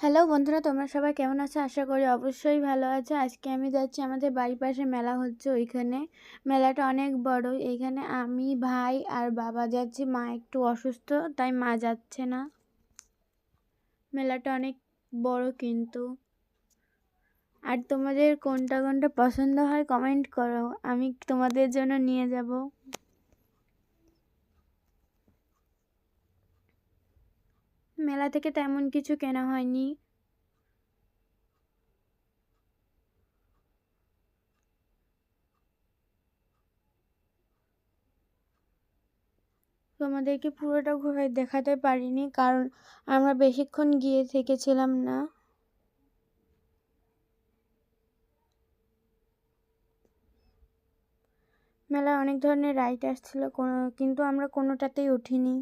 Hello বন্ধুরা, তোমরা সবাই কেমন আছো? আশা করি অবশ্যই ভালো আছো। আজকে আমি যাচ্ছি, আমাদের বাড়ির পাশে মেলা হচ্ছে, ওইখানে মেলাটা অনেক বড়। এইখানে আমি, ভাই আর বাবা যাচ্ছি। মা একটু অসুস্থ, তাই মা যাচ্ছে না। মেলাটা অনেক বড় কিন্তু। আর তোমাদের কোনটা কোনটা পছন্দ হয় কমেন্ট করো, আমি তোমাদের জন্য নিয়ে যাব। মেলা থেকে তেমন কিছু কেনা হয়নি। তোমাদেরকে পুরোটা ঘুরে দেখাতে পারিনি, কারণ আমরা বেশিক্ষণ গিয়ে থেকেছিলাম না। মেলায় অনেক ধরনের রাইড আসছিল, কিন্তু আমরা কোনোটাতেই উঠিনি।